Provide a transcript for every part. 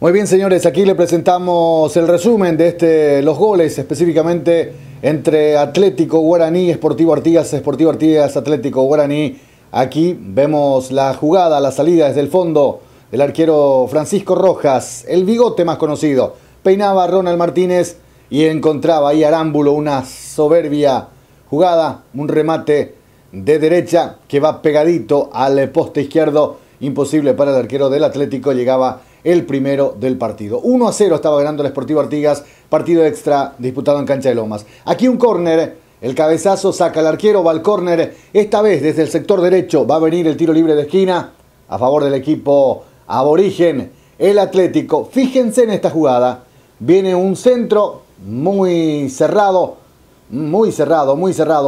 Muy bien, señores, aquí le presentamos el resumen de los goles, específicamente entre Atlético Guaraní, Sportivo Artigas, Atlético Guaraní. Aquí vemos la jugada, la salida desde el fondo del arquero Francisco Rojas, el bigote más conocido. Peinaba a Ronald Martínez y encontraba ahí Arámbulo, una soberbia jugada, un remate de derecha que va pegadito al poste izquierdo. Imposible para el arquero del Atlético, llegaba el primero del partido. 1-0 estaba ganando el Sportivo Artigas, partido extra disputado en cancha de Lomas. Aquí un córner, el cabezazo saca al arquero, va al córner, esta vez desde el sector derecho va a venir el tiro libre de esquina a favor del equipo aborigen, el Atlético. Fíjense en esta jugada, viene un centro muy cerrado,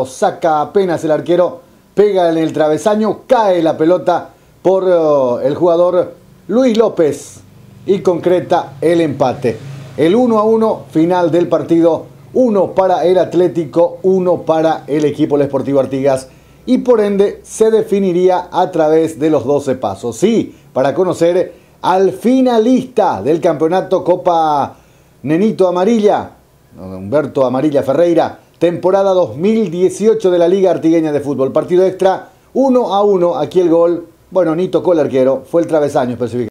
saca apenas el arquero, pega en el travesaño, cae la pelota por el jugador Luis López y concreta el empate. El 1-1 final del partido, 1 para el Atlético, 1 para el equipo del Sportivo Artigas, y por ende se definiría a través de los 12 pasos. Sí, para conocer al finalista del campeonato Copa Nenito Amarilla, Humberto Amarilla Ferreira, temporada 2018 de la Liga Artigueña de Fútbol. Partido extra, 1-1, aquí el gol, bueno, ni tocó el arquero, fue el travesaño específicamente.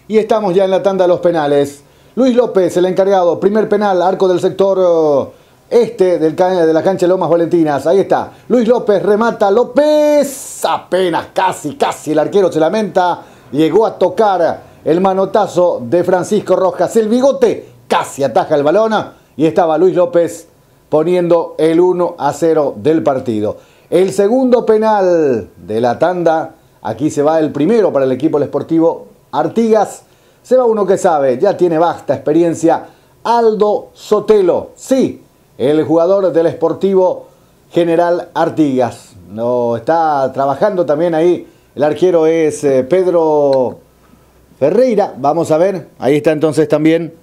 Y estamos ya en la tanda de los penales. Luis López, el encargado, primer penal, arco del sector de la cancha de Lomas Valentinas. Ahí está, Luis López, remata, López, apenas, casi, el arquero se lamenta, llegó a tocar el manotazo de Francisco Rojas, el bigote casi ataja el balón y estaba Luis López poniendo el 1-0 del partido. El segundo penal de la tanda, aquí se va el primero para el equipo del Sportivo Artigas, se va uno que sabe, ya tiene vasta experiencia, Aldo Sotelo, sí, el jugador del Sportivo General Artigas. No está trabajando también ahí, el arquero es Pedro Ferreira. Vamos a ver, ahí está entonces también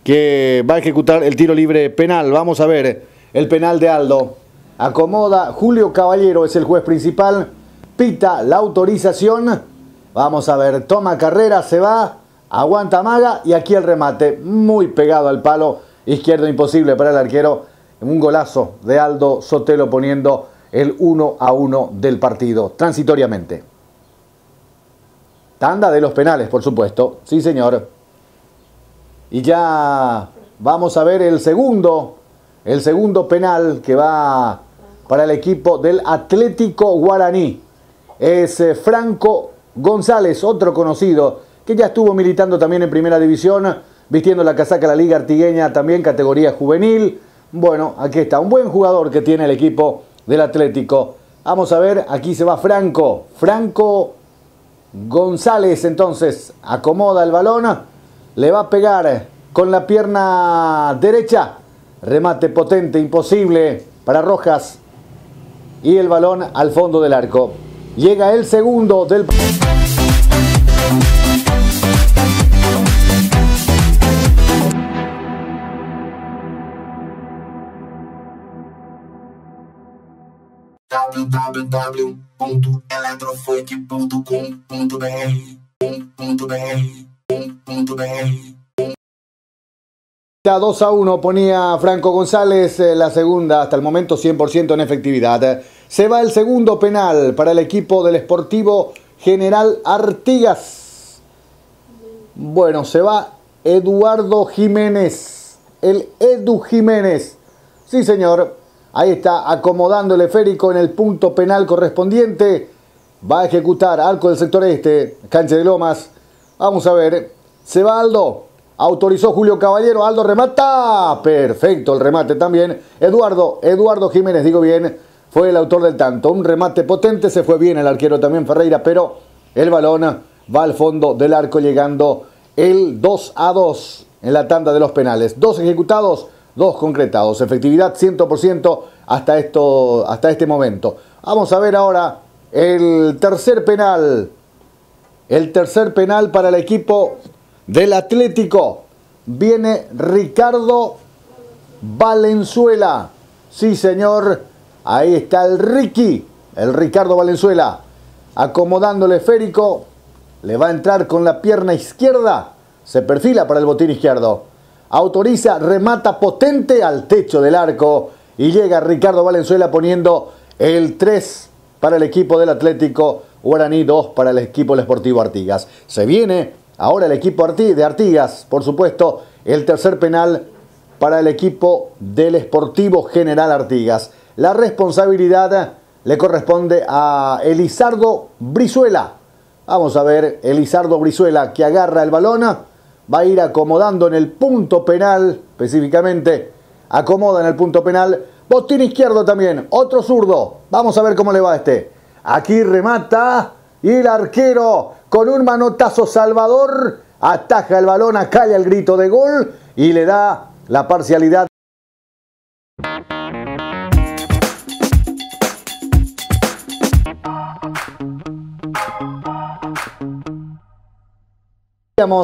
que va a ejecutar el tiro libre penal. Vamos a ver el penal de Aldo. Acomoda Julio Caballero, es el juez principal, pita la autorización. Vamos a ver, toma carrera, se va, aguanta maga y aquí el remate, muy pegado al palo izquierdo, imposible para el arquero. Un golazo de Aldo Sotelo poniendo el 1-1 del partido, transitoriamente. Tanda de los penales, por supuesto, sí señor. Y ya vamos a ver el segundo penal que va para el equipo del Atlético Guaraní. Es Franco González, otro conocido, que ya estuvo militando también en Primera División, vistiendo la casaca de la Liga Artigueña, también categoría juvenil. Bueno, aquí está, un buen jugador que tiene el equipo del Atlético. Vamos a ver, aquí se va Franco González, entonces acomoda el balón, le va a pegar con la pierna derecha, remate potente, imposible para Rojas y el balón al fondo del arco. Llega el segundo del www.electrofuequi.com.br 2-1 ponía Franco González, la segunda hasta el momento 100% en efectividad. Se va el segundo penal para el equipo del Sportivo General Artigas. Bueno, se va Eduardo Jiménez, el Edu Jiménez. Sí señor, ahí está acomodando el esférico en el punto penal correspondiente. Va a ejecutar arco del sector este, cancha de Lomas. Vamos a ver, se va Aldo. Autorizó Julio Caballero, Aldo remata, perfecto el remate también, Eduardo Jiménez, digo bien, fue el autor del tanto, un remate potente, se fue bien el arquero también Ferreira, pero el balón va al fondo del arco llegando el 2-2 en la tanda de los penales, 2 ejecutados, 2 concretados, efectividad 100% hasta este momento. Vamos a ver ahora el tercer penal para el equipo del Atlético. Viene Ricardo Valenzuela. Sí, señor. Ahí está el Ricardo Valenzuela. Acomodando el esférico. Le va a entrar con la pierna izquierda. Se perfila para el botín izquierdo. Autoriza, remata potente al techo del arco. Y llega Ricardo Valenzuela poniendo el 3 para el equipo del Atlético Guaraní, 2 para el equipo del Sportivo Artigas. Se viene ahora el equipo de Artigas, por supuesto, el tercer penal para el equipo del Sportivo General Artigas. La responsabilidad le corresponde a Elizardo Brizuela. Vamos a ver, Elizardo Brizuela que agarra el balón, va a ir acomodando en el punto penal, específicamente, acomoda en el punto penal, botín izquierdo también, otro zurdo, vamos a ver cómo le va a este. Aquí remata y el arquero con un manotazo salvador, ataja el balón, acalla el grito de gol y le da la parcialidad.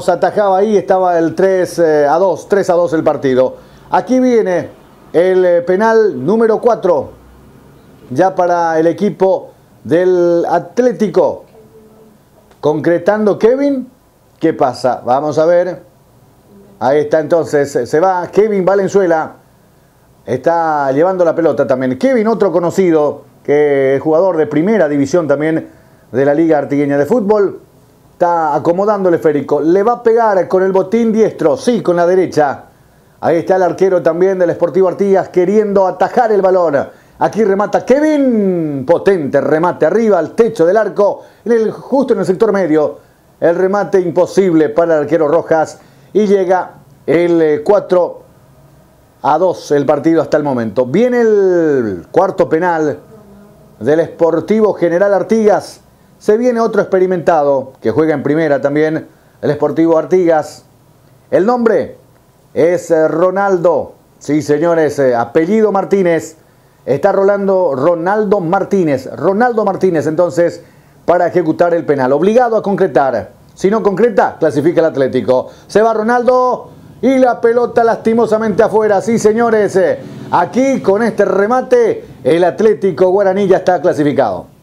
Atajaba ahí, estaba el 3-2 el partido. Aquí viene el penal número 4, ya para el equipo del Atlético. Concretando Kevin, ¿qué pasa? Vamos a ver. Ahí está entonces, se va Kevin Valenzuela. Está llevando la pelota también. Kevin, otro conocido, que es jugador de primera división también de la Liga Artigueña de Fútbol. Está acomodando el esférico. Le va a pegar con el botín diestro. Sí, con la derecha. Ahí está el arquero también del Sportivo Artigas queriendo atajar el balón. Aquí remata Kevin. Potente remate arriba al techo del arco. Justo en el sector medio. El remate imposible para el arquero Rojas. Y llega el 4-2 el partido hasta el momento. Viene el cuarto penal del Sportivo General Artigas. Se viene otro experimentado que juega en primera también, el Sportivo Artigas. El nombre es Ronaldo. Sí, señores, apellido Martínez. Está rolando Ronaldo Martínez. Ronaldo Martínez, entonces, para ejecutar el penal. Obligado a concretar. Si no concreta, clasifica el Atlético. Se va Ronaldo y la pelota lastimosamente afuera. Sí, señores, aquí con este remate, el Atlético Guaraní ya está clasificado.